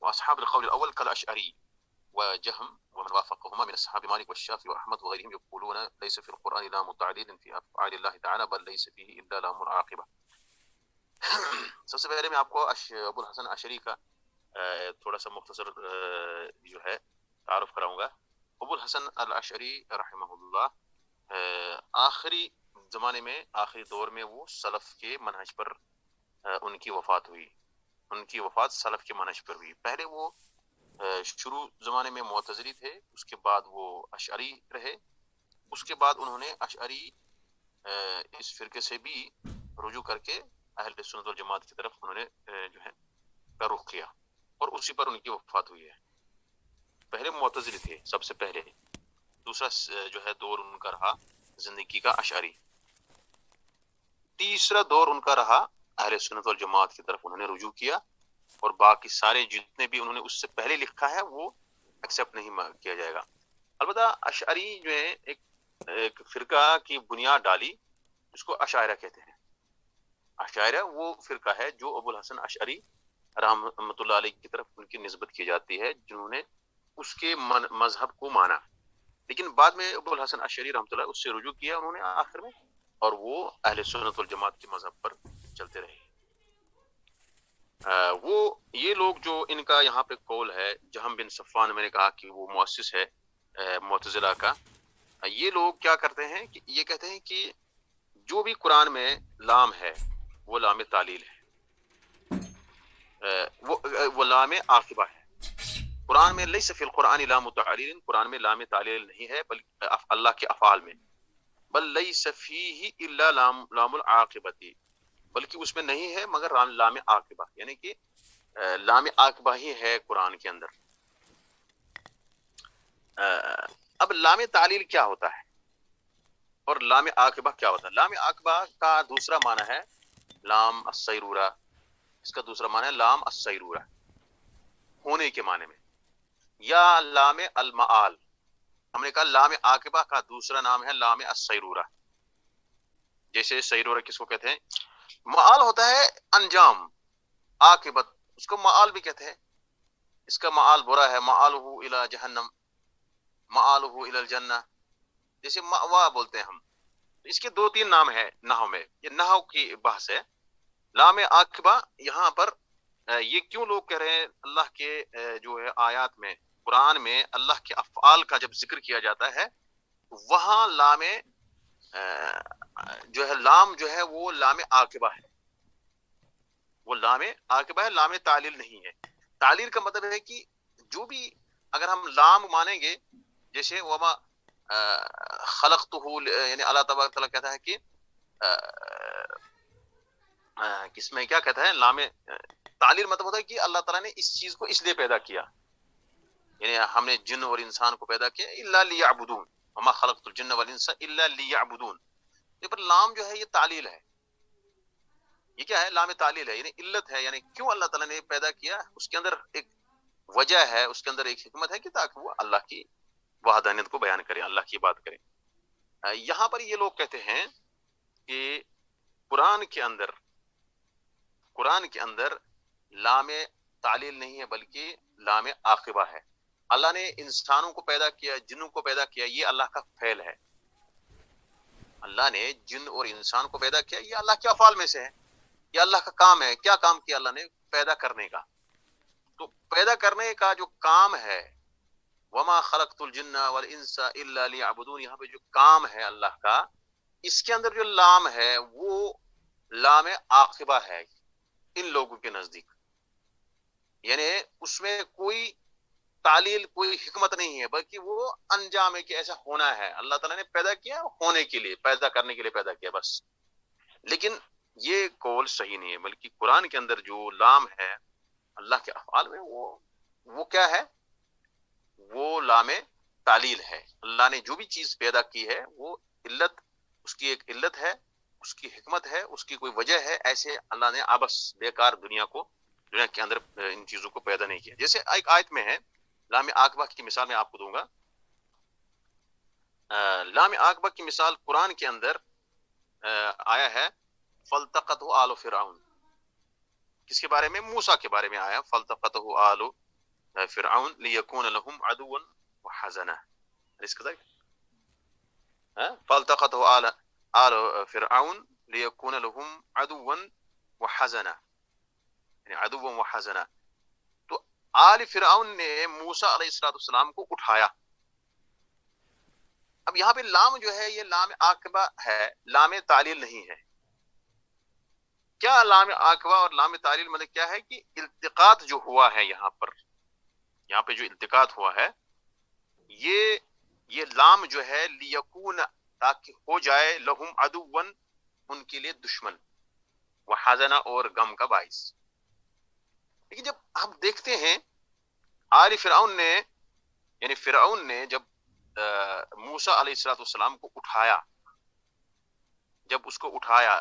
واصحاب القول الاول كالاشعري وجهم ومن وافقهما من اصحاب مالك والشافعي واحمد وغيرهم يقولون ليس في القران لام تعليل في افعال الله تعالى بل ليس فيه الا لام العاقبه. سب سے پہلے میں آپ کو ابو الحسن اشعری کا تھوڑا سا مختصر جو ہے تعارف کراؤں گا. ابو الحسن الاشعری رحمہ اللہ آخری زمانے میں، آخری دور میں وہ سلف کے منہج پر ان کی وفات ہوئی. ان کی وفات سلف کے منہج پر ہوئی. پہلے وہ شروع زمانے میں معتزلی تھے، اس کے بعد وہ اشعری رہے. اس کے بعد انہوں نے اشعری اس فرقے سے بھی رجوع کر کے اہل سنت والجماعت کی طرف انہوں نے جو ہے کا رخ کیا، اور اسی پر ان کی وفات ہوئی ہے. پہلے معتزلی تھے سب سے پہلے. دوسرا جو ہے دور ان کا رہا زندگی کا اشعری. تیسرا دور ان کا رہا اہل سنت والجماعت کی طرف انہوں نے رجوع کیا، اور باقی سارے جتنے بھی انہوں نے اس سے پہلے لکھا ہے وہ ایکسیپٹ نہیں کیا جائے گا. البتہ اشعری جو ہے ایک فرقہ کی بنیاد ڈالی جس کو اشاعرہ کہتے ہیں. اشاعرہ وہ فرقہ ہے جو ابو الحسن اشعری رحمۃ اللہ علیہ کی طرف ان کی نسبت کی جاتی ہے، جنہوں نے اس کے مذہب کو مانا. لیکن بعد میں ابو الحسن اشعری رحمۃ اللہ اس سے رجوع کیا انہوں نے آخر میں، اور وہ اہل سنت والجماعت کے مذہب پر چلتے رہے. وہ یہ لوگ جو ان کا یہاں پہ قول ہے، جہم بن صفوان میں نے کہا کہ وہ مؤسس ہے معتزلہ کا. یہ لوگ کیا کرتے ہیں کہ یہ کہتے ہیں کہ جو بھی قرآن میں لام ہے وہ لام تعلیل ہے، وہ لام عاقبہ ہے. قرآن میں لیس فی القرآن لام تعلیل، قرآن میں لام تعلیل نہیں ہے بلکہ اللہ کے افعال میں. بل لیس فیہ الا لام العاقبۃ، بلکہ اس میں نہیں ہے مگر لام عاقبہ، یعنی کہ لام عاقبہ ہی ہے قرآن کے اندر. اب لام تعلیل کیا ہوتا ہے اور لام عاقبہ کیا ہوتا ہے؟ لام عاقبہ کا دوسرا معنی ہے لام السیرورہ. اس کا دوسرا معنی ہے لام السیرورہ، ہونے کے معنی میں، یا لام المعال. ہم نے کہا لام عاقبہ کا دوسرا نام ہے لام السیرورہ. جیسے سیرورہ کس کو کہتے ہیں؟ معال ہوتا ہے انجام، عاقبت اس کو معال بھی کہتے ہیں. اس کا معال برا ہے، معالہ الی جہنم، معالہ الی الجنہ، جیسے مأوا بولتے ہیں ہم. اس کے 2-3 نام ہیں نحو میں، یہ نحو کی بحث ہے. لام عاقبہ یہاں پر یہ کیوں لوگ کہہ رہے ہیں اللہ کے جو ہے آیات میں، قرآن میں اللہ کے افعال کا جب ذکر کیا جاتا ہے وہاں لام جو ہے لام جو ہے وہ لام عاقبہ ہے، وہ لام عاقبہ ہے، لام تعلیل نہیں ہے. تعلیل کا مطلب ہے کہ جو بھی اگر ہم لام مانیں گے، جیسے وما خلقتہ، یعنی اللہ تبارک تعالیٰ کہتا ہے کہ کس میں کیا کہتا ہے، لام تعلیل مطلب ہوتا ہے کہ اللہ تعالیٰ نے اس چیز کو اس لیے پیدا کیا، یعنی ہم نے جن اور انسان کو پیدا کیا الا لیعبدون، وما خلقت الجن والانس الا لیعبدون. یہ پر لام جو ہے یہ تعلیل ہے. یہ کیا ہے؟ لام تعلیل ہے، یعنی علت ہے، یعنی کیوں اللہ تعالیٰ نے پیدا کیا، اس کے اندر ایک وجہ ہے، اس کے اندر ایک حکمت ہے کہ تاکہ وہ اللہ کی وحدانیت کو بیان کریں، اللہ کی بات کریں. یہاں پر یہ لوگ کہتے ہیں کہ قرآن کے اندر لام تعلیل نہیں ہے بلکہ لام عاقبہ ہے. اللہ نے انسانوں کو پیدا کیا، جنوں کو پیدا کیا، یہ اللہ کا فعل ہے. اللہ نے جن اور انسان کو پیدا کیا، یہ اللہ کے افعال میں سے ہے، یہ اللہ کا کام ہے. کیا کام کیا اللہ نے؟ پیدا کرنے کا. تو پیدا کرنے کا جو کام ہے، وما خلقت الجن والانس الا لیعبدون، یہاں پہ جو کام ہے اللہ کا، اس کے اندر جو لام ہے وہ لام عاقبہ ہے ان لوگوں کے نزدیک. یعنی اس میں کوئی تعلیل، کوئی حکمت نہیں ہے، بلکہ وہ انجام ہے کہ ایسا ہونا ہے. اللہ تعالیٰ نے پیدا کیا ہونے کے لیے، پیدا کرنے کے لیے پیدا کیا بس. لیکن یہ قول صحیح نہیں ہے، بلکہ قرآن کے اندر جو لام ہے اللہ کے افعال میں، وہ کیا ہے؟ وہ لام تعلیل ہے. اللہ نے جو بھی چیز پیدا کی ہے وہ علت، اس کی ایک علت ہے، اس کی حکمت ہے، اس کی کوئی وجہ ہے. ایسے اللہ نے عبث بیکار دنیا کے اندر ان چیزوں کو پیدا نہیں کیا. جیسے ایک آیت میں ہے، لام عاقبہ کی مثال میں آپ کو دوں گا. لام عاقبہ کی مثال قرآن کے اندر آیا ہے فَالْتَقَطْهُ آلُ فِرْعَوْنَ. کس کے بارے میں؟ موسیٰ کے بارے میں آیا فَالْتَقَطْهُ آلُ فرعون ليكون لهم عدوا وحزنا، أليس كذلك؟ فالتقطه آل فرعون ليكون لهم عدوا وحزنا، یعنی عدوا وحزنا. تو آل فرعون نے موسیٰ علیہ السلام کو اٹھایا. اب یہاں پہ لام جو ہے یہ لام عاقبہ ہے، لام تعلیل نہیں ہے. کیا لام عاقبہ اور لام تعلیل مطلب کیا ہے کہ التقاط جو ہوا ہے یہاں پر، یہاں پہ جو التقاط ہوا ہے یہ لام جو ہے لیکون، تاکہ ہو جائے، لہم عدون، ان کے لیے دشمن، وحزنا، اور غم کا باعث. لیکن جب ہم دیکھتے ہیں آل فرعون نے، یعنی فرعون نے جب موسیٰ علیہ السلام کو اٹھایا، جب اس کو اٹھایا،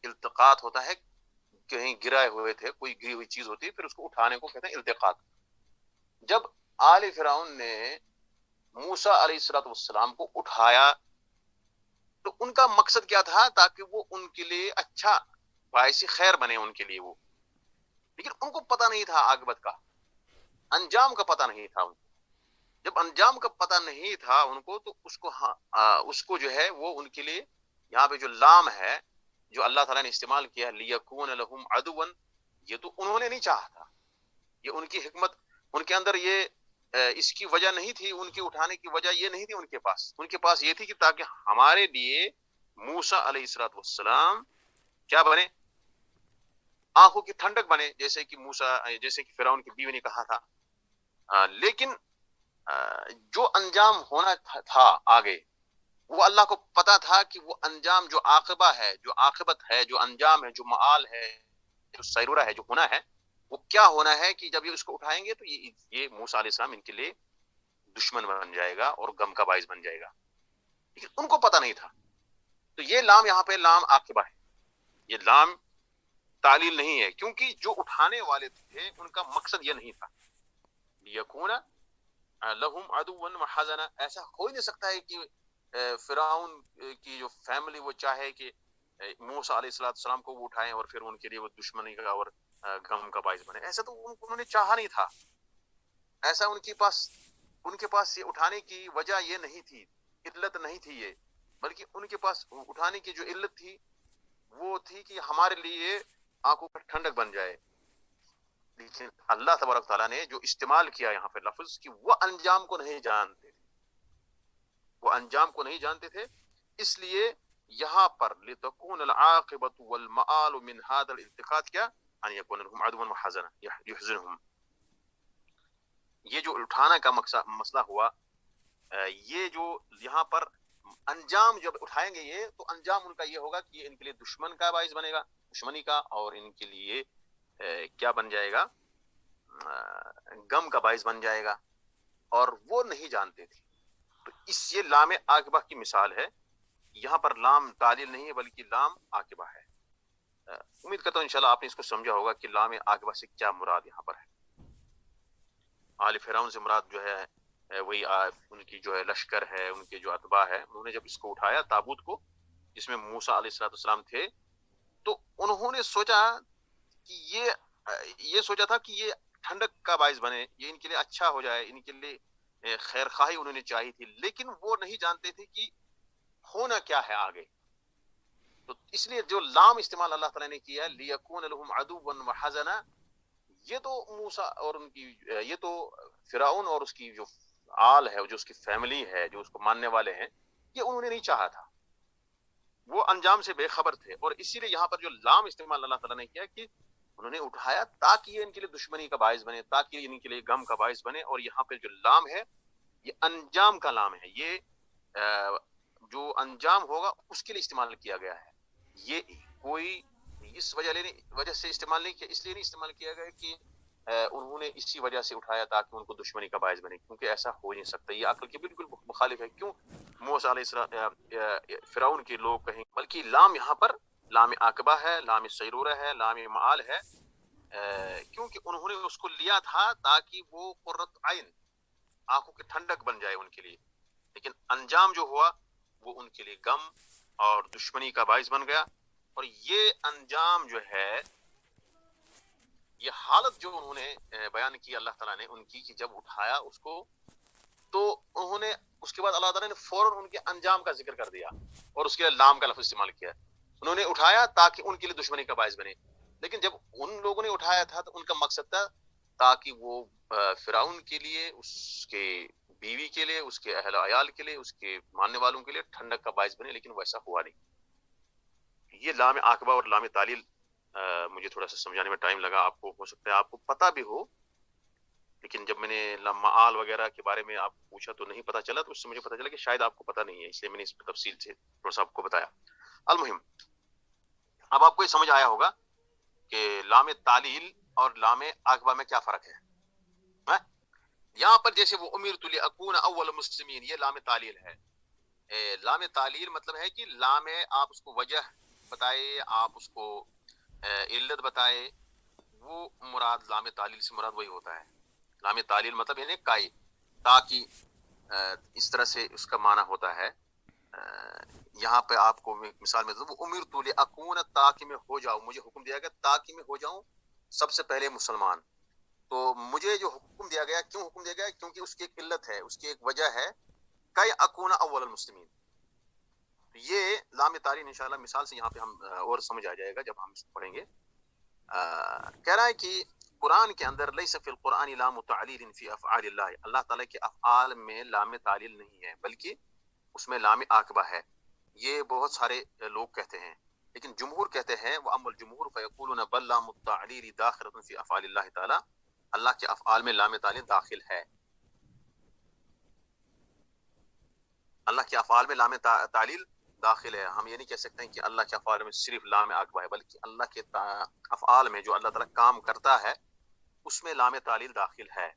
التقاط ہوتا ہے، کہیں گرائے ہوئے تھے، کوئی گری ہوئی چیز ہوتی ہے، پھر اس کو اٹھانے کو کہتے ہیں التقاط. جب آل فرعون نے موسیٰ علیہ السلام کو اٹھایا تو ان کا مقصد کیا تھا؟ تاکہ وہ ان کے لیے اچھا، باعث خیر بنے ان کے لیے وہ. لیکن ان کو پتہ نہیں تھا عاقبت کا، انجام کا پتہ نہیں تھا ان کو. جب انجام کا پتہ نہیں تھا ان کو تو اس کو جو ہے وہ ان کے لیے، یہاں پہ جو لام ہے جو اللہ تعالیٰ نے استعمال کیا، لیکون لہم عدوا، یہ تو انہوں نے نہیں چاہا تھا، یہ ان کی حکمت، ان کے اندر یہ اس کی وجہ نہیں تھی، ان کی اٹھانے کی وجہ یہ نہیں تھی ان کے پاس یہ تھی کہ تاکہ ہمارے لیے موسیٰ علیہ السلام کیا بنے؟ آنکھوں کی ٹھنڈک بنے، جیسے کہ فرعون کی بیوی نے کہا تھا. لیکن جو انجام ہونا تھا آگے، وہ اللہ کو پتا تھا کہ وہ انجام، جو عاقبہ ہے، جو عاقبت ہے، جو انجام ہے، جو معال ہے، جو سیرورہ ہے، جو ہونا ہے، وہ کیا ہونا ہے کہ جب یہ اس کو اٹھائیں گے تو یہ موسیٰ علیہ السلام ان کے لیے دشمن بن جائے گا اور غم کا باعث بن جائے گا. لیکن ان کو پتہ نہیں تھا. تو یہ لام یہاں پہ لام عاقبہ ہے، یہ لام تعلیل نہیں ہے، کیونکہ جو اٹھانے والے تھے ان کا مقصد یہ نہیں تھا. یکون لہم عدوا وحزنا، ایسا ہو ہی نہیں سکتا ہے کہ فرعون کی جو فیملی وہ چاہے کہ موسیٰ علیہ السلام کو وہ اٹھائیں اور پھر ان کے لیے وہ دشمنی کا اور غم کا باعث بنے. ایسا تو انہوں نے چاہا نہیں تھا. ایسا ان کے پاس یہ اٹھانے کی وجہ یہ نہیں تھی، علت نہیں تھی یہ، بلکہ ان کے پاس اٹھانے کی جو علت تھی وہ تھی کہ ہمارے لیے آنکھوں پر ٹھنڈک بن جائے. لیکن اللہ تبارک تعالیٰ نے جو استعمال کیا یہاں پہ لفظ، کہ وہ انجام کو نہیں جانتے تھے، وہ انجام کو نہیں جانتے تھے، اس لیے یہاں پر لتكون العاقبۃ والمآل من هذا الالتقاط کیا؟ ان يكون لهم عدوا وحزنا يحزنهم. یہ جو اٹھانا کا مسئلہ ہوا، یہ جو یہاں پر انجام جب اٹھائیں گے یہ، تو انجام ان کا یہ ہوگا کہ یہ ان کے لیے دشمن کا باعث بنے گا، دشمنی کا، اور ان کے لیے کیا بن جائے گا؟ غم کا باعث بن جائے گا، اور وہ نہیں جانتے تھے. تو یہ لام عاقبہ کی مثال ہے. یہاں پر لام تعلیل نہیں ہے بلکہ لام عاقبہ ہے. امید کرتا ہوں انشاءاللہ آپ نے اس کو سمجھا ہوگا کہ لام عاقبہ سے کیا مراد یہاں پر ہے. آل فرعون سے مراد جو ہے وہی ان کی جو ہے لشکر ہے، ان کے جو اتباع ہے. انہوں نے جب اس کو اٹھایا تابوت کو، جس میں موسیٰ علیہ السلام تھے، تو انہوں نے سوچا کہ یہ سوچا تھا کہ یہ ٹھنڈک کا باعث بنے، یہ ان کے لیے اچھا ہو جائے، ان کے لیے خیر خواہی انہوں نے چاہی تھی. لیکن وہ نہیں جانتے تھے کہ ہونا کیا ہے آگے. تو اس لیے جو لام استعمال اللہ تعالیٰ نے کیا، لیکون لہم عدوا وحزنا، یہ تو موسیٰ اور ان کی، یہ تو فرعون اور اس کی جو آل ہے، جو اس کی فیملی ہے، جو اس کو ماننے والے ہیں، یہ انہوں نے نہیں چاہا تھا، وہ انجام سے بے خبر تھے. اور اسی لیے یہاں پر جو لام استعمال اللہ تعالیٰ نے کیا کہ انہوں نے اٹھایا تاکہ یہ ان کے لیے دشمنی کا باعث بنے، تاکہ ان کے لیے غم کا باعث بنے. اور یہاں پہ جو لام ہے یہ انجام کا لام ہے، یہ جو انجام ہوگا اس کے لیے استعمال کیا گیا ہے. یہ کوئی اس وجہ سے استعمال نہیں کیا، اس لیے نہیں استعمال کیا گیا کہ انہوں نے اسی وجہ سے اٹھایا تاکہ ان کو دشمنی کا باعث بنے، کیونکہ ایسا ہو نہیں سکتا، یہ عقل کے بالکل مخالف ہے. کیوں موسیٰ علیہ السلام فرعون کے لوگ کہیں، بلکہ لام یہاں پر لام عاقبہ ہے، لام سیرورہ ہے، لام معال ہے، کیونکہ انہوں نے اس کو لیا تھا تاکہ وہ قرۃ عین، آنکھوں کی ٹھنڈک بن جائے ان کے لیے. لیکن انجام جو ہوا وہ ان کے لیے غم اور دشمنی کا باعث بن گیا. اور یہ انجام جو ہے یہ حالت جو انہوں نے بیان کی اللہ تعالیٰ نے ان کی، کہ جب اٹھایا اس کو تو انہوں نے اس کے بعد اللہ تعالیٰ نے فوراً ان کے انجام کا ذکر کر دیا اور اس کے لیے لام کا لفظ استعمال کیا. انہوں نے اٹھایا تاکہ ان کے لیے دشمنی کا باعث بنے، لیکن جب ان لوگوں نے اٹھایا تھا تو ان کا مقصد تھا تاکہ وہ فرعون کے لیے، اس کے بیوی کے لیے، اس کے اہل عیال کے لیے، اس کے ماننے والوں کے لیے ٹھنڈک کا باعث بنے، لیکن ویسا ہوا نہیں. یہ لام عاقبہ اور لام تعلیل مجھے تھوڑا سا سمجھانے میں ٹائم لگا. آپ کو ہو سکتا ہے آپ کو پتہ بھی ہو، لیکن جب میں نے لمعال وغیرہ کے بارے میں آپ پوچھا تو نہیں پتا چلا، تو اس سے مجھے پتا چلا کہ شاید آپ کو پتا نہیں ہے، اس لیے میں نے اس پر تفصیل سے تھوڑا سا آپ کو بتایا. المہم، اب آپ کو یہ سمجھ آیا ہوگا کہ لام تعلیل اور لام عاقبہ میں کیا فرق ہے. یہاں پر جیسے وہ امرت لاکون اول مسلمین، یہ لام تعلیل ہے. لام تعلیل مطلب ہے کہ لام آپ اس کو وجہ بتائے، آپ اس کو علت بتائے، وہ مراد لام تعلیل سے مراد وہی ہوتا ہے. لام تعلیل مطلب یعنی کائی، تاکہ اس طرح سے اس کا معنی ہوتا ہے. یہاں پہ آپ کو مثال میں وہ امرت لاکون، تاکہ میں ہو جاؤں، مجھے حکم دیا گیا تاکہ میں ہو جاؤں سب سے پہلے مسلمان. تو مجھے جو حکم دیا گیا، کیوں حکم دیا گیا؟ کیونکہ اس کی ایک علت ہے، اس کی ایک وجہ ہے، کئی اکون اول المسلمین. یہ لام تعلیل انشاءاللہ مثال سے یہاں پہ ہم اور سمجھ آ جائے گا جب ہم اس کو پڑھیں گے. کہہ رہا ہے کہ قرآن کے اندر لیس فی القرآن لام تعلیل فی افعال اللہ، اللہ تعالیٰ کے افعال میں لام تعلیل نہیں ہے بلکہ اس میں لام عاقبہ ہے. یہ بہت سارے لوگ کہتے ہیں، لیکن جمہور کہتے ہیں وَأَمَّا الْجُمْهُورُ فَيَقُولُونَ بَلْ لَامُ التَّعْلِيلِ دَاخِلَةٌ فِي أَفْعَالِ اللَّهِ تعالیٰ، اللہ کے افعال میں لام تعلیل داخل ہے. اللہ کے افعال میں لام تعلیل داخل ہے. ہم یہ نہیں کہہ سکتے ہیں کہ اللہ کے افعال میں صرف لام عاقبہ ہے، بلکہ اللہ کے افعال میں جو اللہ تعالیٰ کام کرتا ہے اس میں لام تعلیل داخل ہے.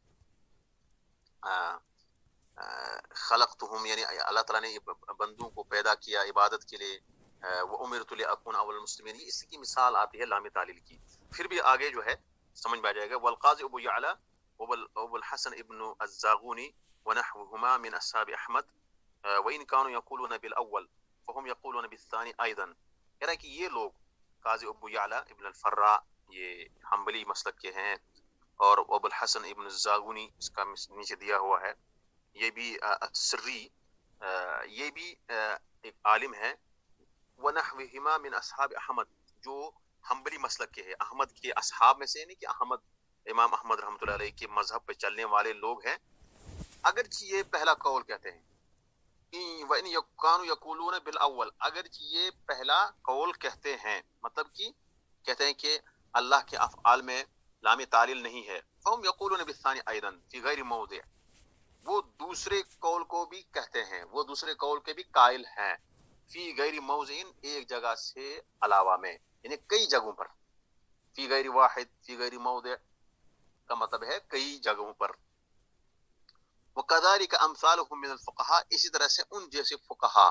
خلقتہم، یعنی اللہ تعالیٰ نے بندوں کو پیدا کیا عبادت کے لیے. وَأُمِرْتُ لِأَكُونَ أَوَّلَ الْمُسْلِمِينَ، اس کی مثال آتی ہے لام تعلیل کی. پھر بھی آگے جو ہے سمجھ میں آ جائے گا. والقاضی ابو یعلا ابو الحسن ابن الزاغونی ونحوهما من اصحاب احمد وان كانوا يقولون بالاول فهم يقولون بالثاني ايضا. کہہ رہا ہے کہ یہ لوگ قاضی ابو یعلا ابن الفراء یہ حنبلی مسلک کے ہیں، اور ابو الحسن ابن الزاغونی اس کا نیچے دیا ہوا ہے، یہ بھی سری، یہ بھی ایک عالم ہے. ونحوهما من اصحاب احمد، جو حنبلی مسلک کے ہیں، احمد کے اصحاب میں سے، یعنی کہ احمد، امام احمد رحمۃ اللہ علیہ کے مذہب پہ چلنے والے لوگ ہیں. اگرچہ یہ پہلا قول کہتے ہیں، وَإِنْ كَانُوا يَقُولُونَ بِالْأَوَّلِ، اگرچہ یہ پہلا قول کہتے ہیں، مطلب کہ کہتے ہیں کہ اللہ کے افعال میں لام تعلیل نہیں ہے. فَهُمْ يَقُولُونَ بِالثَّانِي أَيْضًا فِي غَيْرِ مَوْضِعٍ، وہ دوسرے قول کو بھی کہتے ہیں، وہ دوسرے قول کے بھی قائل ہیں. فی غیر موضع، ایک جگہ سے علاوہ میں، یعنی کئی جگہوں پر. فی غیر واحد، فی غیر موضع کا مطلب ہے کئی جگہوں پر. وَكَذَلِكَ أَمْثَالُهُم مِّنَ الْفُقَهَاءِ، اسی طرح سے ان جیسے فقہا،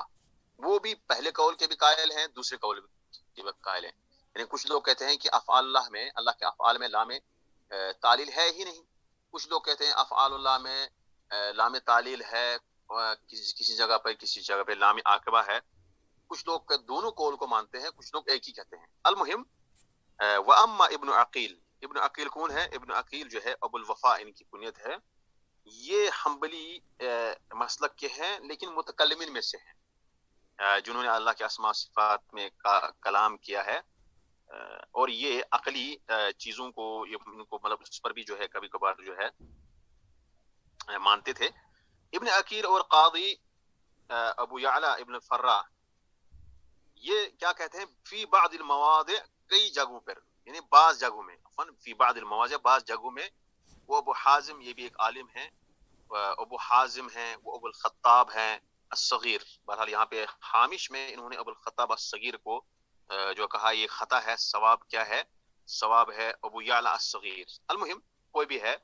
وہ بھی پہلے قول کے بھی قائل ہیں، دوسرے قول کے بھی قائل ہیں. یعنی کچھ لوگ کہتے ہیں کہ افعال اللہ میں، اللہ کے افعال میں لام تعلیل ہے ہی نہیں. کچھ لوگ کہتے ہیں افعال اللہ میں لام تعلیل ہے، کسی جگہ پہ کسی جگہ پہ لام عاقبہ ہے. کچھ لوگ دونوں قول کو مانتے ہیں، کچھ لوگ ایک ہی کہتے ہیں. المہم، وَأَمَّا ابن عقیل، ابن عقیل کون ہے؟ ابن عقیل جو ہے ابو الوفا ان کی کنیت ہے. یہ حنبلی مسلک کے ہیں، لیکن متکلمین میں سے ہیں، جنہوں نے اللہ کے اسماء صفات میں کلام کیا ہے، اور یہ عقلی چیزوں کو ان کو مطلب اس پر بھی جو ہے کبھی کبھار جو ہے مانتے تھے. ابن عقیل اور قاضی ابو یعلا ابن الفراء یہ کیا کہتے ہیں؟ فی بعض المواضع، کئی جگہوں پر، یعنی بعض جگہوں میں، فی بعض المواضع، بعض جگہوں میں. وہ ابو حازم، یہ بھی ایک عالم ہیں، ابو حازم ہیں، وہ ابو الخطاب ہیں الصغیر. بہرحال یہاں پہ حامش میں انہوں نے ابو الخطاب الصغیر کو جو کہا یہ خطا ہے، ثواب کیا ہے؟ ثواب ہے ابو یعلا الصغیر. المہم، کوئی بھی ہے،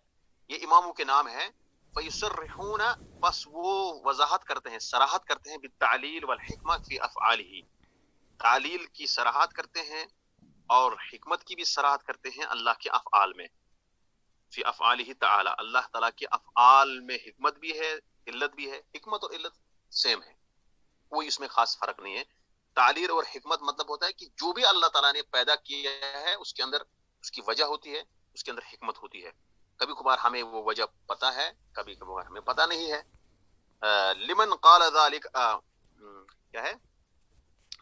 یہ اماموں کے نام ہیں. فیصرحون، بس وہ وضاحت کرتے ہیں، صراحت کرتے ہیں، بالتعلیل والحکمہ فی افعالہ، تعلیل کی صراحت کرتے ہیں اور حکمت کی بھی صراحت کرتے ہیں اللہ کے افعال میں. فی افعالہ تعالی، اللہ تعالیٰ کے افعال میں حکمت بھی ہے، علت بھی ہے. حکمت اور علت سیم ہے، کوئی اس میں خاص فرق نہیں ہے. تعلیل اور حکمت مطلب ہوتا ہے کہ جو بھی اللہ تعالیٰ نے پیدا کیا ہے اس کے اندر اس کی وجہ ہوتی ہے، اس کے اندر حکمت ہوتی ہے. کبھی کبھار ہمیں وہ وجہ پتا ہے, کبھی کبھار ہمیں پتا نہیں ہے. لمن قال ذلك کیا ہے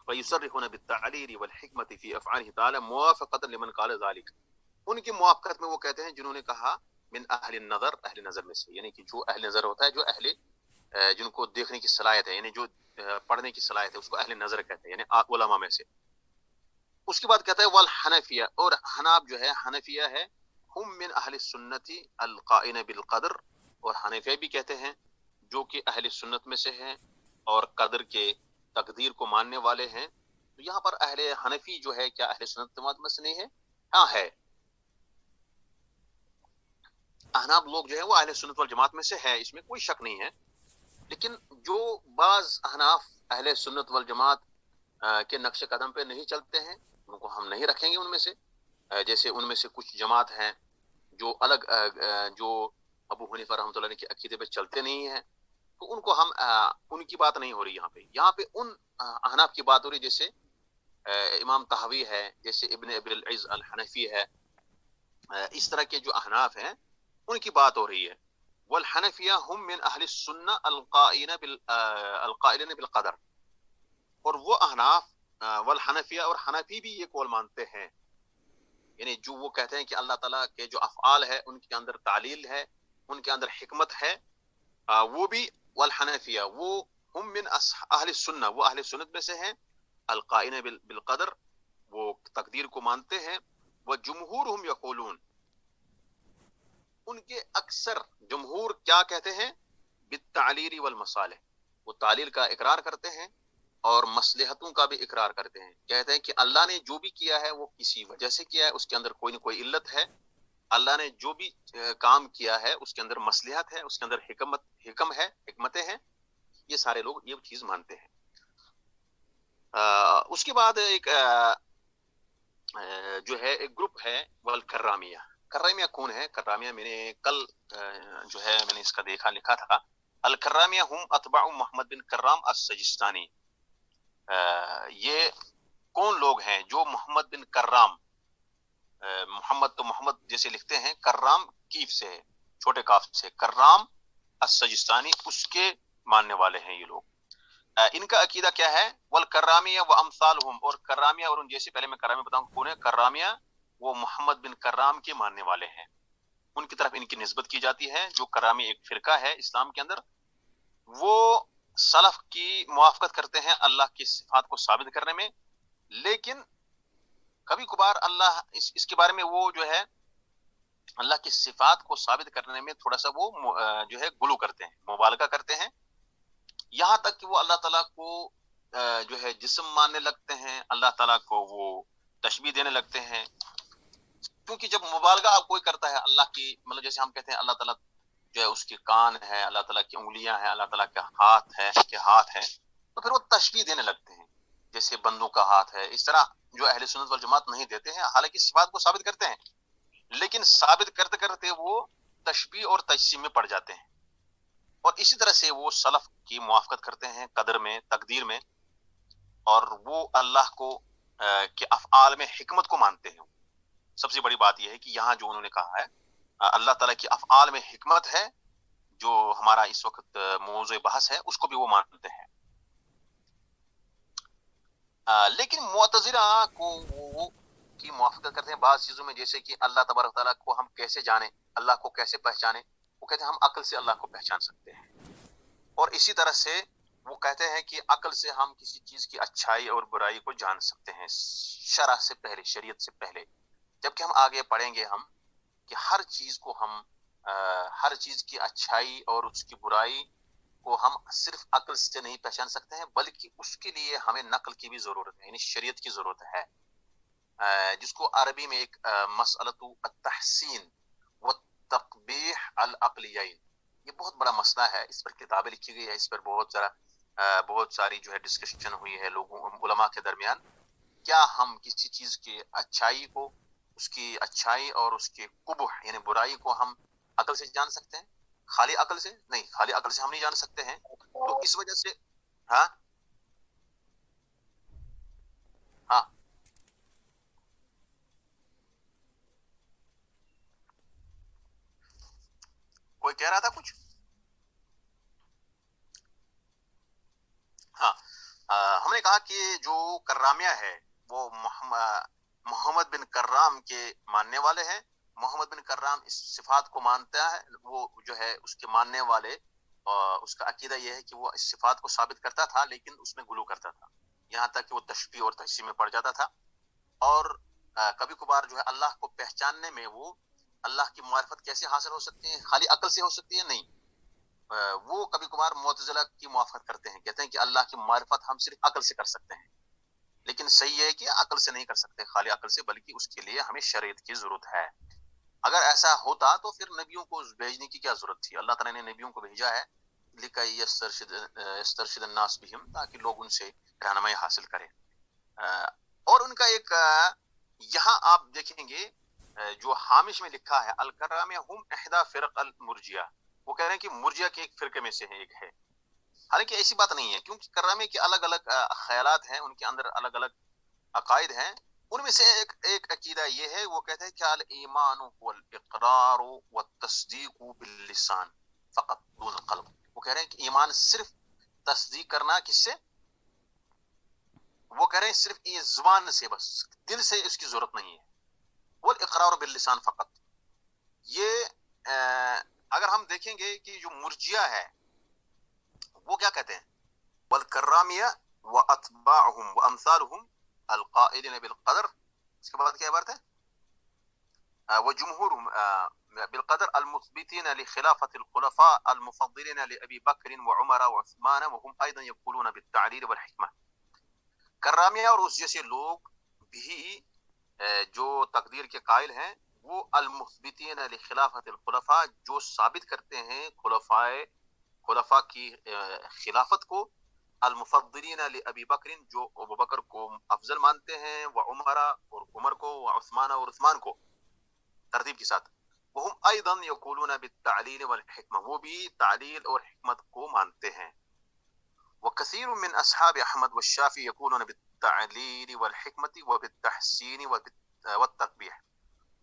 فيصرحون بالتعليل والحكمة في افعاله تعالى موافقة لمن قال ذلك. ان کی موافقت میں وہ کہتے ہیں جنہوں نے کہا من اہل النظر, اہل نظر میں سے, یعنی کہ جو اہل نظر ہوتا ہے, جو اہل جن کو دیکھنے کی صلاحیت ہے, یعنی جو پڑھنے کی صلاحیت ہے, اس کو اہل نظر کہتے ہیں, یعنی علماء میں سے. اس کے بعد کہتا ہے والحنفیہ, اور حناب جو ہے, حنفیہ ہے, ہم من اہل السنت القائن بالقدر, اور حنفیہ بھی کہتے ہیں جو کہ اہل سنت میں سے ہیں اور قدر کے تقدیر کو ماننے والے ہیں. تو یہاں پر اہل حنفی جو ہے, کیا اہل سنت جماعت میں سے نہیں ہے؟ ہاں ہے. احناب لوگ جو ہے وہ اہل سنت والجماعت میں سے ہے, اس میں کوئی شک نہیں ہے. لیکن جو بعض احناف اہل سنت والجماعت کے نقش قدم پہ نہیں چلتے ہیں, ان کو ہم نہیں رکھیں گے ان میں سے. جیسے ان میں سے کچھ جماعت ہیں جو الگ جو ابو حنیفہ رحمۃ اللہ علیہ کے عقیدے پہ چلتے نہیں ہیں, تو ان کو ہم ان کی بات نہیں ہو رہی یہاں پہ. یہاں پہ ان احناف کی بات ہو رہی, جیسے امام طحاوی ہے, جیسے ابن ابی العز الحنفی ہے, اس طرح کے جو احناف ہیں ان کی بات ہو رہی ہے. والحنفیہ ہم من اہل السنہ القائلین بالقدر, اور وہ احناف والحنفیہ, اور حنفی بھی یہ قول مانتے ہیں, یعنی جو وہ کہتے ہیں کہ اللہ تعالیٰ کے جو افعال ہے ان کے اندر تعلیل ہے, ان کے اندر حکمت ہے, وہ بھی والحنفیہ وہ ہم من اہل السنہ, وہ اہل سنت میں سے ہیں, القائلین بالقدر, وہ تقدیر کو مانتے ہیں. وجمہورہم یقولون, ان کے اکثر جمہور کیا کہتے ہیں, بالتعلیل والمصالح, وہ تعلیل کا اقرار کرتے ہیں اور مصلحتوں کا بھی اقرار کرتے ہیں. کہتے ہیں کہ اللہ نے جو بھی کیا ہے وہ کسی وجہ سے کیا ہے, اس کے اندر کوئی نہ کوئی علت ہے. اللہ نے جو بھی کام کیا ہے اس کے اندر مصلحت ہے, اس کے اندر حکم ہے, حکمتیں ہیں. یہ سارے لوگ یہ چیز مانتے ہیں. اس کے بعد ایک جو ہے ایک گروپ ہے والکرامیہ. کرامیہ کون ہے؟ کرامیہ میں نے کل جو ہے میں نے اس کا دیکھا, لکھا تھا الکرامیہ ہم اتباع محمد بن کرام السجستانی. یہ کون لوگ ہیں جو محمد بن کرام, محمد تو محمد جیسے لکھتے ہیں, کرام کیف سے ہے, چھوٹے کاف سے, کرام السجستانی, اس کے ماننے والے ہیں یہ لوگ. ان کا عقیدہ کیا ہے؟ والکرامیہ وامثالہم, اور کرامیہ اور ان جیسے, پہلے میں کرامیہ بتاؤں کون ہے. کرامیہ وہ محمد بن کرام کے ماننے والے ہیں, ان کی طرف ان کی نسبت کی جاتی ہے. جو کرامی ایک فرقہ ہے اسلام کے اندر, وہ سلف کی موافقت کرتے ہیں اللہ کی صفات کو ثابت کرنے میں, لیکن کبھی کبھار اللہ اس کے بارے میں وہ جو ہے اللہ کی صفات کو ثابت کرنے میں تھوڑا سا وہ جو ہے غلو کرتے ہیں, مبالغہ کرتے ہیں, یہاں تک کہ وہ اللہ تعالیٰ کو جو ہے جسم ماننے لگتے ہیں, اللہ تعالیٰ کو وہ تشبیہ دینے لگتے ہیں. کیونکہ جب مبالغہ آپ کوئی کرتا ہے اللہ کی, مطلب جیسے ہم کہتے ہیں اللہ تعالیٰ جو ہے اس کے کان ہے, اللہ تعالیٰ کی انگلیاں ہیں, اللہ تعالیٰ کے ہاتھ ہے, تو پھر وہ تشبیہ دینے لگتے ہیں جیسے بندوں کا ہاتھ ہے. اس طرح جو اہل سنت والجماعت نہیں دیتے ہیں, حالانکہ صفات کو ثابت کرتے ہیں, لیکن ثابت کرتے کرتے وہ تشبیہ اور تجسیم میں پڑ جاتے ہیں. اور اسی طرح سے وہ سلف کی موافقت کرتے ہیں قدر میں, تقدیر میں, اور وہ اللہ کو کے افعال میں حکمت کو مانتے ہیں. سب سے بڑی بات یہ ہے کہ یہاں جو انہوں نے کہا ہے اللہ تعالیٰ کی افعال میں حکمت ہے, جو ہمارا اس وقت موضوع بحث ہے, اس کو بھی وہ مانتے ہیں. لیکن معتزلہ کو وہ کی موافقت کرتے ہیں بعض چیزوں میں, جیسے کہ اللہ تبارک تعالیٰ کو ہم کیسے جانیں, اللہ کو کیسے پہچانیں. وہ کہتے ہیں ہم عقل سے اللہ کو پہچان سکتے ہیں, اور اسی طرح سے وہ کہتے ہیں کہ عقل سے ہم کسی چیز کی اچھائی اور برائی کو جان سکتے ہیں شرع سے پہلے, شریعت سے پہلے. جبکہ ہم آگے پڑھیں گے ہم کہ ہر چیز کو ہم ہر چیز کی اچھائی اور اس کی برائی کو ہم صرف عقل سے نہیں پہچان سکتے ہیں, بلکہ اس کے لیے ہمیں نقل کی بھی ضرورت ہے, یعنی شریعت کی ضرورت ہے, جس کو عربی میں ایک مسئلۃ التحسین والتقبیح العقلیین, یہ بہت بڑا مسئلہ ہے. اس پر کتابیں لکھی گئی ہے, اس پر بہت ساری جو ہے ڈسکشن ہوئی ہے لوگوں علماء کے درمیان. کیا ہم کسی چیز کی اچھائی کو, اس کی اچھائی اور اس کے قبح یعنی برائی کو ہم عقل سے جان سکتے ہیں؟ خالی عقل سے نہیں, خالی عقل سے ہم نہیں جان سکتے ہیں. تو اس وجہ سے ہاں ہاں کوئی کہہ رہا تھا کچھ؟ ہاں، ہم نے کہا کہ جو کرامیہ ہے وہ محمد بن کرام کے ماننے والے ہیں. محمد بن کرام اس صفات کو مانتا ہے، وہ جو ہے اس کے ماننے والے، اس کا عقیدہ یہ ہے کہ وہ اس صفات کو ثابت کرتا تھا لیکن اس میں غلو کرتا تھا، یہاں تک کہ وہ تشبیہ اور تجسیم میں پڑ جاتا تھا. اور کبھی کبھار جو ہے اللہ کو پہچاننے میں وہ اللہ کی معرفت کیسے حاصل ہو سکتی ہے، خالی عقل سے ہو سکتی ہے؟ نہیں. وہ کبھی کبھار معتزلہ کی موافقت کرتے ہیں، کہتے ہیں کہ اللہ کی معرفت ہم صرف عقل سے کر سکتے ہیں، لیکن صحیح ہے کہ عقل سے نہیں کر سکتے خالی عقل سے، بلکہ اس کے لیے ہمیں شریعت کی ضرورت ہے. اگر ایسا ہوتا تو پھر نبیوں کو بھیجنے کی کیا ضرورت تھی؟ اللہ تعالیٰ نے نبیوں کو بھیجا ہے لِكَيْ يَسْتَرْشِدَ النَّاسَ بِهِمْ، تاکہ لوگ ان سے رہنمائی حاصل کریں. اور ان کا ایک یہاں آپ دیکھیں گے جو حامش میں لکھا ہے الکرامیہ ہم احدى فرق المرجیہ، وہ کہہ رہے ہیں کہ مرجیہ کے ایک فرقے میں سے ایک ہے. حالانکہ ایسی بات نہیں ہے، کیونکہ کرامیہ کے الگ الگ خیالات ہیں، ان کے اندر الگ الگ عقائد ہیں. ان میں سے ایک عقیدہ یہ ہے، وہ کہتے ہیں کہ الایمان هو الاقرار والتصدیق باللسان فقط دون القلب. وہ کہہ رہے ہیں کہ ایمان صرف تصدیق کرنا، کس سے؟ وہ کہہ رہے ہیں صرف یہ زبان سے، بس دل سے اس کی ضرورت نہیں ہے. والاقرار باللسان فقط. یہ اگر ہم دیکھیں گے کہ جو مرجیہ ہے وہ کیا کہتے ہیں؟ والکرامیہ واتباعهم وامثالهم القائلین بالقدر. اس کے بعد کیا عبارت ہے؟ وجمهورهم بالقدر المثبتين لخلافة الخلفاء المفضلين لأبي بكر وعمر وعثمان وهم أيضا يقولون بالتعليل والحكمة. کرامیہ اور اس جیسے لوگ بھی جو تقدیر کے قائل ہیں، وہ المثبتین لخلافت الخلفاء، جو ثابت کرتے ہیں خلفاء کی خلافت کو، المفضلین لابی بکر، جو ابو بکر کو افضل مانتے ہیں، وعمر اور عمر کو، وعثمان اور عثمان کو، ترتیب کے ساتھ. وهم ایضا یقولون بالتعلیل والحکمہ، وہ بھی تعلیل اور حکمت کو مانتے ہیں. وكثير من اصحاب احمد والشافعي يقولون بالتعليل والحكمة وبالتحسين والتقبيح.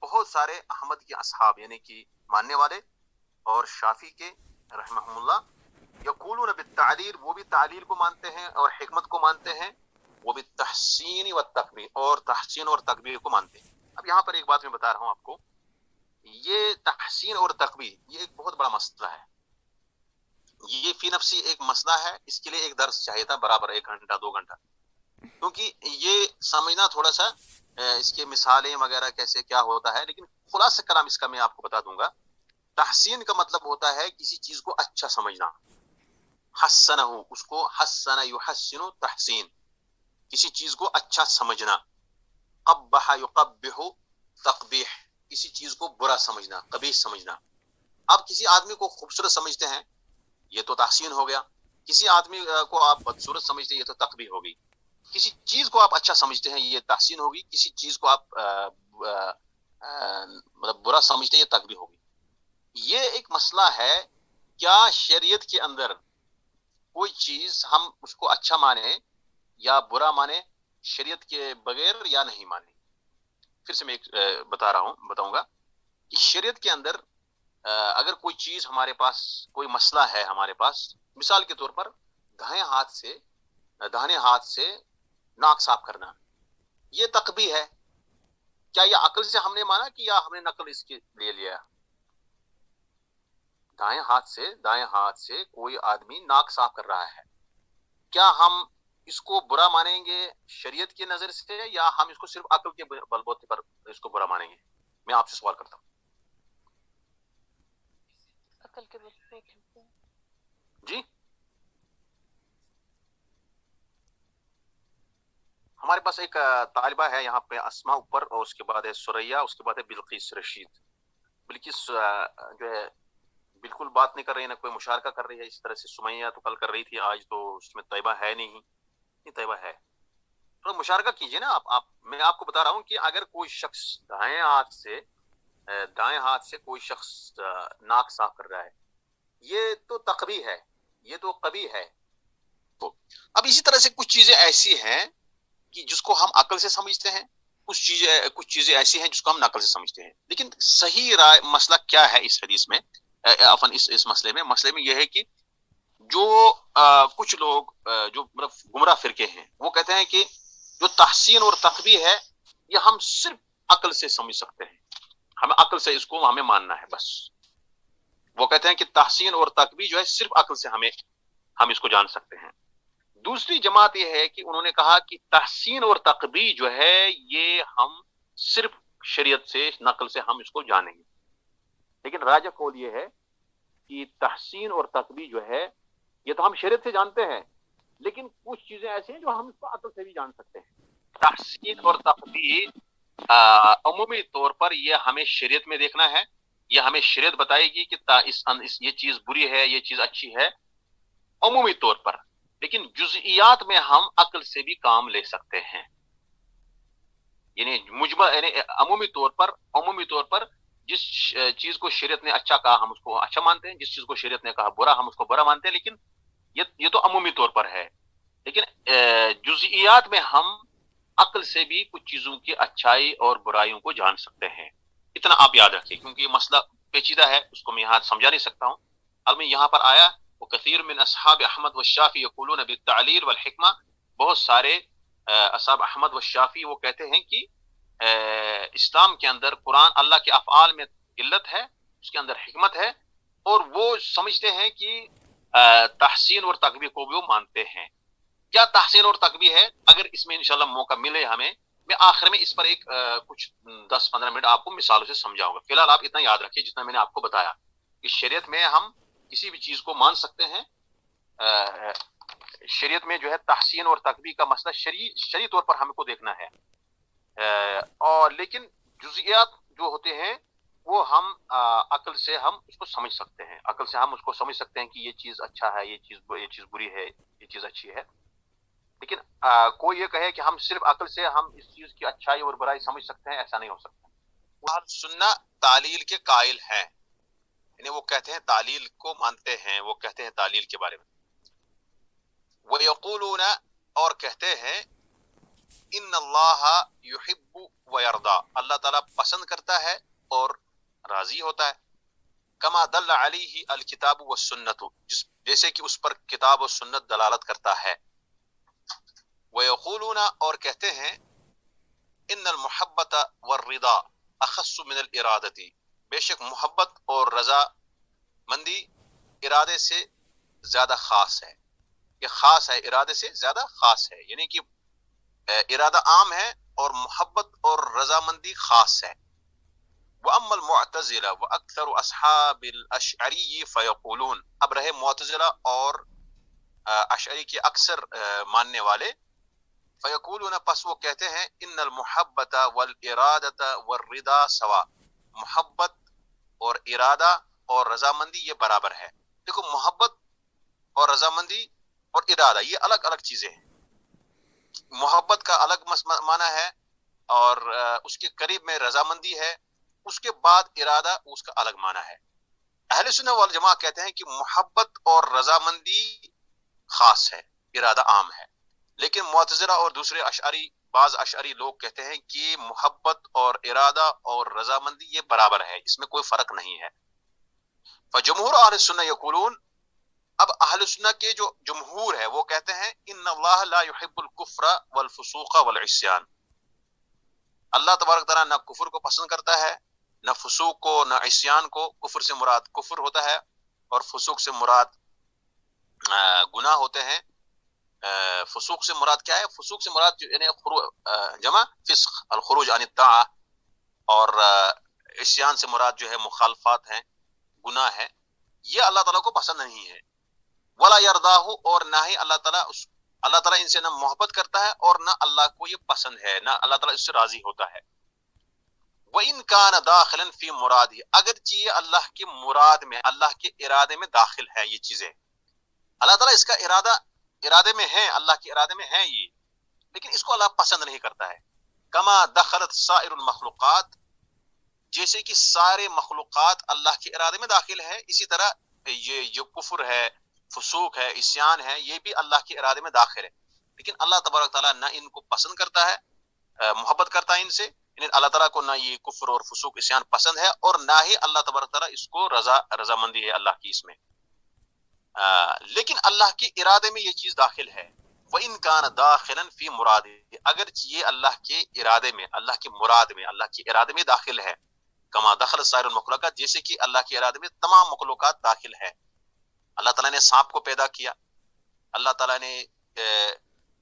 بہت سارے احمد کے اصحاب یعنی کہ ماننے والے اور شافعی کے رحمہم اللہ، یقولون بالتعلیل، وہ بھی تعلیل کو مانتے ہیں اور حکمت کو مانتے ہیں، وبالتحسین والتقبیح، اور تحسین اور تقبیح کو مانتے ہیں. اب یہاں پر ایک بات میں بتا رہا ہوں آپ کو، یہ تحسین اور تقبیح یہ ایک بہت بڑا مسئلہ ہے. یہ فی نفسی ایک مسئلہ ہے، اس کے لیے ایک درس چاہیے تھا، برابر 1 گھنٹہ 2 گھنٹہ، کیونکہ یہ سمجھنا تھوڑا سا اس کے مثالیں وغیرہ کیسے کیا ہوتا ہے، لیکن خلاصہ کلام اس کا میں آپ کو بتا دوں گا. تحسین کا مطلب ہوتا ہے کسی چیز کو اچھا سمجھنا. حسنہ، اس کو حسن یحسن تحسین، کسی چیز کو اچھا سمجھنا. قبح یقبح تقبیح، کسی چیز کو برا سمجھنا، قبیح سمجھنا. اب کسی آدمی کو خوبصورت سمجھتے ہیں، یہ تو تحسین ہو گیا. کسی آدمی کو آپ بدصورت سمجھتے ہیں، یہ تو تقبیح ہو گئی. کسی چیز کو آپ اچھا سمجھتے ہیں، یہ تحسین ہوگی. کسی چیز کو آپ مطلب برا سمجھتے ہیں، یہ تقبیح ہوگی. یہ ایک مسئلہ ہے، کیا شریعت کے اندر کوئی چیز ہم اس کو اچھا مانیں یا برا مانیں شریعت کے بغیر یا نہیں مانیں؟ پھر سے میں ایک بتاؤں گا کہ شریعت کے اندر اگر کوئی چیز ہمارے پاس، کوئی مسئلہ ہے ہمارے پاس، مثال کے طور پر داہنے ہاتھ سے ناک صاف کرنا، یہ تقبیح ہے. کیا یہ عقل سے ہم نے مانا کہ یا ہم نے نقل اس کے لے لیا؟ دائیں ہاتھ سے کوئی آدمی ناک صاف کر رہا ہے، کیا ہم اس کو برا مانیں گے شریعت کی نظر سے، یا ہم اس کو صرف عقل کے بل بوتے پر اس کو برا مانیں گے؟ میں آپ سے سوال کرتا ہوں. عقل کے بل پہ. جی، ہمارے پاس ایک طالبہ ہے یہاں پہ، اسماء اوپر، اور اس کے بعد ہے سریا، اس کے بعد ہے بلقیس رشید. بلقیس جو ہے بالکل بات نہیں کر رہی ہے، نہ کوئی مشارکہ کر رہی ہے. اس طرح سے سمیہ تو کل کر رہی تھی، آج تو اس میں طیبہ ہے نہیں. یہ طیبہ ہے، تو مشارکہ کیجئے نا آپ. میں آپ کو بتا رہا ہوں کہ اگر کوئی شخص دائیں ہاتھ سے کوئی شخص ناک صاف کر رہا ہے، یہ تو تقبیح ہے، یہ تو قبیح ہے. تو اب اسی طرح سے کچھ چیزیں ایسی ہیں کہ جس کو ہم عقل سے سمجھتے ہیں، کچھ چیزیں ایسی ہیں جس کو ہم نقل سے سمجھتے ہیں. لیکن صحیح مسئلہ کیا ہے اس حدیث میں؟ اس مسئلے میں یہ ہے کہ جو کچھ لوگ جو مطلب گمراہ فرقے ہیں وہ کہتے ہیں کہ جو تحسین اور تقبیح ہے یہ ہم صرف عقل سے سمجھ سکتے ہیں، ہمیں عقل سے اس کو ہمیں ماننا ہے بس. وہ کہتے ہیں کہ تحسین اور تقبیح جو ہے صرف عقل سے ہم اس کو جان سکتے ہیں. دوسری جماعت یہ ہے کہ انہوں نے کہا کہ تحسین اور تقبیح جو ہے یہ ہم صرف شریعت سے نقل سے ہم اس کو جانیں گے. لیکن راجح قول یہ ہے کہ تحسین اور تقبیح جو ہے یہ تو ہم شریعت سے جانتے ہیں، لیکن کچھ چیزیں ایسی ہیں جو ہم اس کو عقل سے بھی جان سکتے ہیں. تحسین اور تقبیح عمومی طور پر یہ ہمیں شریعت میں دیکھنا ہے، یہ ہمیں شریعت بتائے گی کہ یہ چیز بری ہے، یہ چیز اچھی ہے عمومی طور پر، لیکن جزئیات میں ہم عقل سے بھی کام لے سکتے ہیں. یعنی عمومی طور پر جس چیز کو شریعت نے اچھا کہا ہم اس کو اچھا مانتے ہیں، جس چیز کو شریعت نے کہا برا ہم اس کو برا مانتے ہیں. لیکن یہ تو عمومی طور پر ہے، لیکن جزئیات میں ہم عقل سے بھی کچھ چیزوں کی اچھائی اور برائیوں کو جان سکتے ہیں. اتنا آپ یاد رکھیے، کیونکہ یہ مسئلہ پیچیدہ ہے، اس کو میں یہاں سمجھا نہیں سکتا ہوں. اب میں یہاں پر آیا وکثیر من اصحاب احمد والشافعی یقولون بالتعلیل والحکمہ، بہت سارے اصحاب احمد والشافعی وہ کہتے ہیں کہ اسلام کے اندر قرآن اللہ کے افعال میں علت ہے، اس کے اندر حکمت ہے، اور وہ سمجھتے ہیں کہ تحسین اور تقبیح کو بھی وہ مانتے ہیں. کیا تحسین اور تقبیح ہے؟ اگر اس میں انشاءاللہ موقع ملے ہمیں، میں آخر میں اس پر ایک کچھ 10-15 منٹ آپ کو مثالوں سے سمجھاؤں گا. فی الحال آپ اتنا یاد رکھیے جتنا میں نے آپ کو بتایا کہ شریعت میں ہم کسی بھی چیز کو مان سکتے ہیں. شریعت میں جو ہے تحسین اور تقبیح کا مسئلہ شرعی طور پر ہم کو دیکھنا ہے، اور لیکن جزئیات جو ہوتے ہیں وہ ہم عقل سے ہم اس کو سمجھ سکتے ہیں، عقل سے ہم اس کو سمجھ سکتے ہیں کہ یہ چیز اچھا ہے، یہ چیز بری ہے، یہ چیز اچھی ہے. لیکن کوئی یہ کہے کہ ہم صرف عقل سے ہم اس چیز کی اچھائی اور برائی سمجھ سکتے ہیں، ایسا نہیں ہو سکتا. اہل سنت تعلیل کے قائل ہیں، یعنی وہ کہتے ہیں تعلیل کو مانتے ہیں، وہ کہتے ہیں تعلیل کے بارے میں. وَيَقُولُونَ اور کہتے ہیں ان اللہ یحب ویرضا، اللہ تعالیٰ پسند کرتا ہے اور راضی ہوتا ہے. کما دل علیہ الکتاب والسنت، جیسے کہ اس پر کتاب و سنت دلالت کرتا ہے. ویقولون اور کہتے ہیں ان المحبت والرضا اخص من الارادت، بے شک محبت اور رضا مندی ارادے سے زیادہ خاص ہے. یہ خاص ہے، ارادے سے زیادہ خاص ہے، یعنی کہ ارادہ عام ہے اور محبت اور رضامندی خاص ہے. وَأَمَّا الْمُعْتَزِلَةُ وَأَكْثَرُ أَصْحَابِ الْأَشْعَرِيِّ فَيَقُولُونَ، اب رہے معتزلہ اور اشعری کے اکثر ماننے والے. فَيَقُولُونَ پس وہ کہتے ہیں ان المحبت والارادۃ والرضا سوا، محبت اور ارادہ اور رضامندی یہ برابر ہے. دیکھو محبت اور رضامندی اور ارادہ یہ الگ الگ چیزیں ہیں. محبت کا الگ معنی ہے اور اس کے قریب میں رضامندی ہے، اس کے بعد ارادہ اس کا الگ معنی ہے. اہل سنت والجماعہ کہتے ہیں کہ محبت اور رضامندی خاص ہے، ارادہ عام ہے. لیکن معتزلہ اور دوسرے بعض اشعری لوگ کہتے ہیں کہ محبت اور ارادہ اور رضامندی یہ برابر ہے، اس میں کوئی فرق نہیں ہے. فجمہور اہل سنت یقولون، اب اہل سنت کے جو جمہور ہے وہ کہتے ہیں ان اللہ لا يحب الكفر والفسوق والعصیان، اللہ تبارک تعالیٰ نہ کفر کو پسند کرتا ہے، نہ فسوق کو، نہ عصیان کو. کفر سے مراد کفر ہوتا ہے اور فسوق سے مراد گناہ ہوتے ہیں. فسوق سے مراد کیا ہے؟ فسوق سے مراد یعنی جمع فسق، الخروج عن الطاعہ، اور عصیان سے مراد جو ہے مخالفات ہیں، گناہ ہے. یہ اللہ تعالیٰ کو پسند نہیں ہے. ولا یرضاہ، اور نہ ہی اللہ تعالیٰ ان سے نہ محبت کرتا ہے اور نہ اللہ کو یہ پسند ہے، نہ اللہ تعالیٰ اس سے راضی ہوتا ہے. وَإِن كَانَ دَاخِلًا فِي مُرَادِهِ، اگرچہ یہ اللہ کے مراد میں، اللہ کے ارادے میں داخل ہے یہ چیزیں، اللہ تعالیٰ اس کا ارادے میں ہیں، اللہ کے ارادے میں ہیں یہ، لیکن اس کو اللہ پسند نہیں کرتا ہے. کما دخلت سائر المخلوقات، جیسے کہ سارے مخلوقات اللہ کے ارادے میں داخل ہے، اسی طرح یہ جو کفر ہے، فسوق ہے، عصیان ہے، یہ بھی اللہ کے ارادے میں داخل ہے. لیکن اللہ تبارک تعالیٰ نہ ان کو پسند کرتا ہے، محبت کرتا ہے ان سے، یعنی اللہ تعالیٰ کو نہ یہ کفر اور فسوق عصیان پسند ہے اور نہ ہی اللہ تبارک تعالیٰ اس کو رضامندی ہے اللہ کی اس میں، لیکن اللہ کے ارادے میں یہ چیز داخل ہے۔ وَإِن كَانَ دَاخِلًا فِي مُرَادِهِ، اگرچہ یہ اللہ کے ارادے میں، اللہ کی مراد میں، اللہ کے ارادے میں داخل ہے، کما دخل سائر المخلوقات، جیسے کہ اللہ کے ارادے میں تمام مخلوقات داخل ہے۔ اللہ تعالیٰ نے سانپ کو پیدا کیا، اللہ تعالیٰ نے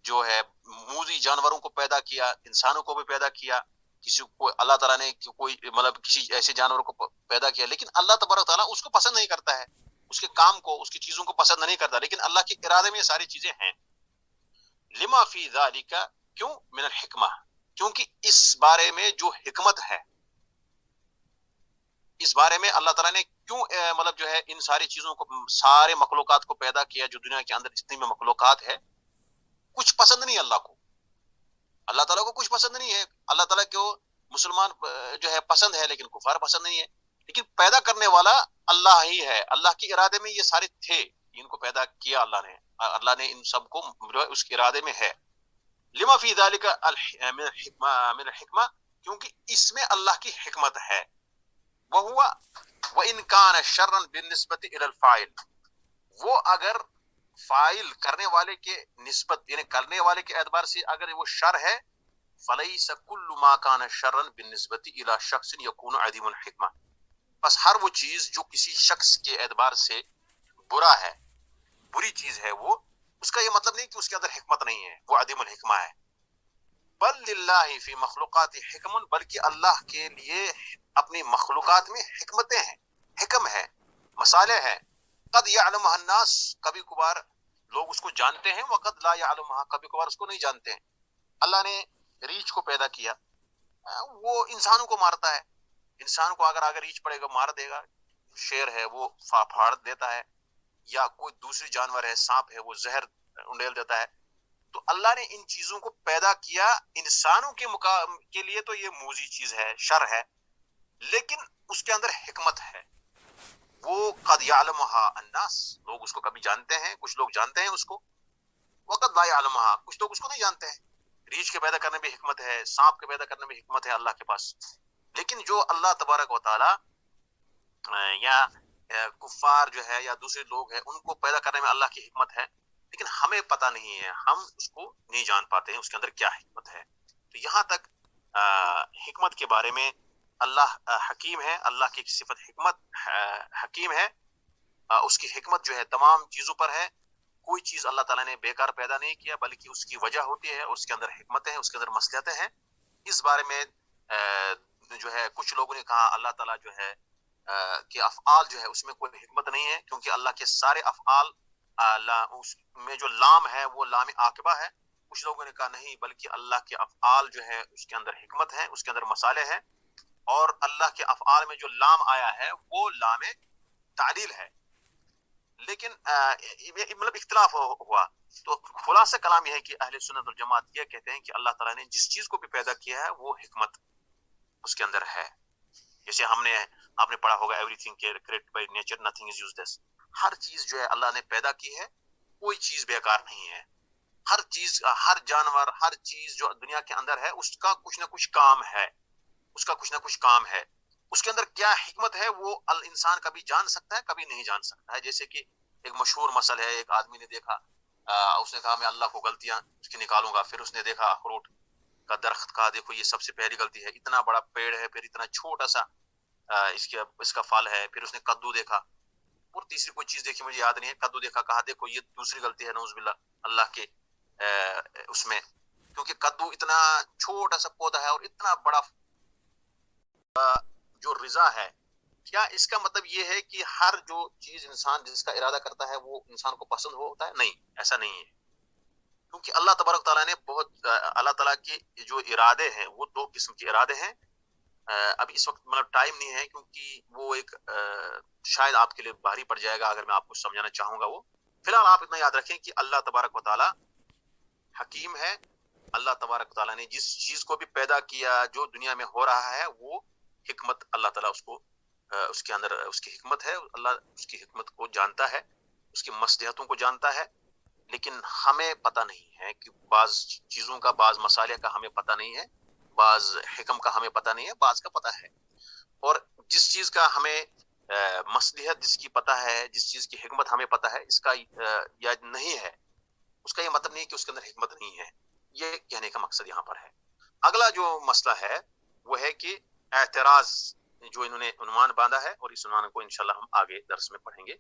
جو ہے موذی جانوروں کو پیدا کیا، انسانوں کو بھی پیدا کیا، کسی کو اللہ تعالیٰ نے کوئی مطلب کسی ایسے جانور کو پیدا کیا، لیکن اللہ تبارک تعالیٰ اس کو پسند نہیں کرتا ہے، اس کے کام کو، اس کی چیزوں کو پسند نہیں کرتا، لیکن اللہ کے ارادے میں یہ ساری چیزیں ہیں۔ لما فی ذالک، کیوں؟ من الحکمہ، کیونکہ اس بارے میں جو حکمت ہے، اس بارے میں اللہ تعالیٰ نے کیوں مطلب جو ہے ان ساری چیزوں کو، سارے مخلوقات کو پیدا کیا جو دنیا کے اندر جتنی بھی مخلوقات ہے، کچھ پسند نہیں اللہ کو، اللہ تعالیٰ کو کچھ پسند نہیں ہے، اللہ تعالیٰ کو مسلمان جو ہے پسند ہے لیکن کفار پسند نہیں ہے، لیکن پیدا کرنے والا اللہ ہی ہے، اللہ کے ارادے میں یہ سارے تھے، ان کو پیدا کیا اللہ نے ان سب کو اس کے ارادے میں ہے۔ لما فی ذالک من الحکمہ، کیونکہ اس میں اللہ کی حکمت ہے۔ وہوا وَإِن كَانَ شَرًّا بِالنِّسْبَةِ إِلَى الْفَاعِلِ، وہ اگر فاعل کرنے والے کے نسبت، یعنی کرنے والے کے اعتبار سے اگر وہ شر ہے، فَلَيْسَ كُلُّ مَا كَانَ شَرًّا بِالنِّسْبَةِ إِلَى شَخْصٍ يَكُونُ عَدِيمُ الْحِكْمَةِ، بس ہر وہ چیز جو کسی شخص کے اعتبار سے برا ہے، بری چیز ہے، وہ اس کا یہ مطلب نہیں کہ اس کے اندر حکمت نہیں ہے، وہ عدیم الحکمہ ہے۔ بل للہ فی مخلوقات حکم، بلکہ اللہ کے لیے اپنی مخلوقات میں حکمتیں ہیں، حکم ہے، مسالے ہیں۔ قد یعلمها الناس، کبھی کبھار لوگ اس کو جانتے ہیں، وقد لا یعلمها، کبھی کبھار اس کو نہیں جانتے ہیں۔ اللہ نے ریچھ کو پیدا کیا، وہ انسانوں کو مارتا ہے، انسان کو اگر ریچھ پڑے گا مار دے گا، شیر ہے وہ پھاڑ دیتا ہے، یا کوئی دوسری جانور ہے، سانپ ہے، وہ زہر انڈیل دیتا ہے۔ تو اللہ نے ان چیزوں کو پیدا کیا انسانوں کے لیے، تو یہ موذی چیز ہے، شر ہے، لیکن اس کے اندر حکمت ہے۔ وہ قد یعلمها الناس، لوگ اس کو کبھی جانتے ہیں، کچھ لوگ جانتے ہیں اس کو، وقد لا یعلمها، کچھ لوگ اس کو نہیں جانتے ہیں۔ ریچھ کے پیدا کرنے میں حکمت ہے، سانپ کے پیدا کرنے میں حکمت ہے اللہ کے پاس، لیکن جو اللہ تبارک و تعالی یا کفار جو ہے یا دوسرے لوگ ہیں، ان کو پیدا کرنے میں اللہ کی حکمت ہے، لیکن ہمیں پتہ نہیں ہے، ہم اس کو نہیں جان پاتے ہیں اس کے اندر کیا حکمت ہے۔ تو یہاں تک حکمت کے بارے میں اللہ حکیم ہے، اللہ کی صفت حکمت حکیم ہے، اس کی حکمت جو ہے تمام چیزوں پر ہے، کوئی چیز اللہ تعالیٰ نے بیکار پیدا نہیں کیا، بلکہ اس کی وجہ ہوتی ہے، اس کے اندر حکمتیں ہیں، اس کے اندر مصلحتیں ہیں۔ اس بارے میں جو ہے کچھ لوگوں نے کہا اللہ تعالیٰ جو ہے کہ افعال جو ہے اس میں کوئی حکمت نہیں ہے، کیونکہ اللہ کے سارے افعال اس میں جو لام ہے وہ لام عاقبہ ہے۔ کچھ لوگوں نے کہا نہیں، بلکہ اللہ کے افعال جو ہے اس کے اندر حکمت ہے، اس کے اندر مسالے ہیں، اور اللہ کے افعال میں جو لام آیا ہے وہ لام تعلیل ہے، لیکن مطلب اختلاف ہوا۔ تو خلاصہ کلام یہ ہے کہ اہل سنت والجماعت یہ کہتے ہیں کہ اللہ تعالیٰ نے جس چیز کو بھی پیدا کیا ہے وہ حکمت اس کے اندر ہے۔ جیسے آپ نے پڑھا ہوگا everything created by nature nothing is useless, ہر چیز جو ہے اللہ نے پیدا کی ہے، کوئی چیز بیکار نہیں ہے، ہر چیز، ہر جانور، ہر چیز جو دنیا کے اندر ہے اس کا کچھ نہ کچھ کام ہے، اس کا کچھ نہ کچھ کام ہے، اس کے اندر کیا حکمت ہے وہ انسان کبھی جان سکتا ہے، کبھی نہیں جان سکتا ہے۔ جیسے کہ ایک مشہور مسئلہ ہے، ایک آدمی نے دیکھا، اس نے کہا میں اللہ کو غلطیاں اس کی نکالوں گا، پھر اس نے دیکھا اخروٹ کا درخت، کہا دیکھو یہ سب سے پہلی غلطی ہے، اتنا بڑا پیڑ ہے، پھر اتنا چھوٹا سا اس کا پھل ہے، پھر اس نے کدو دیکھا، اور تیسری کوئی چیز دیکھی مجھے یاد نہیں ہے، کدو دیکھا، کہا دیکھو یہ دوسری غلطی ہے، نعوذ باللہ اللہ کے اس میں، کیونکہ کدو اتنا چھوٹا سا پودا ہے اور اتنا بڑا جو رضا ہے، کیا اس کا مطلب یہ ہے کہ ہر جو چیز انسان جس کا ارادہ کرتا ہے وہ انسان کو پسند ہوتا ہے؟ نہیں، ایسا نہیں ہے، کیونکہ اللہ تبارک تعالیٰ نے اللہ تعالیٰ کے جو ارادے ہیں وہ دو قسم کے ارادے ہیں۔ ابھی اس وقت مطلب ٹائم نہیں ہے، کیونکہ وہ ایک شاید آپ کے لیے بھاری پڑ جائے گا اگر میں آپ کو سمجھانا چاہوں گا۔ وہ فی الحال آپ اتنا یاد رکھیں کہ اللہ تبارک و تعالیٰ حکیم ہے، اللہ تبارک و تعالیٰ نے جس چیز کو بھی پیدا کیا جو دنیا میں ہو رہا ہے وہ حکمت اللہ تعالیٰ اس کو اس کے اندر اس کی حکمت ہے، اللہ اس کی حکمت کو جانتا ہے، اس کی مصلحتوں کو جانتا ہے، لیکن ہمیں پتہ نہیں ہے کہ بعض چیزوں کا، بعض مسائل کا ہمیں پتہ نہیں ہے، بعض حکم کا ہمیں پتہ نہیں ہے، بعض کا پتہ ہے، اور جس چیز کا ہمیں مصلحت جس کی پتہ ہے، جس چیز کی حکمت ہمیں پتہ ہے، اس کا یا نہیں ہے، اس کا یہ مطلب نہیں کہ اس کے اندر حکمت نہیں ہے، یہ کہنے کا مقصد یہاں پر ہے۔ اگلا جو مسئلہ ہے وہ ہے کہ اعتراض، جو انہوں نے عنوان باندھا ہے، اور اس عنوان کو انشاءاللہ ہم آگے درس میں پڑھیں گے۔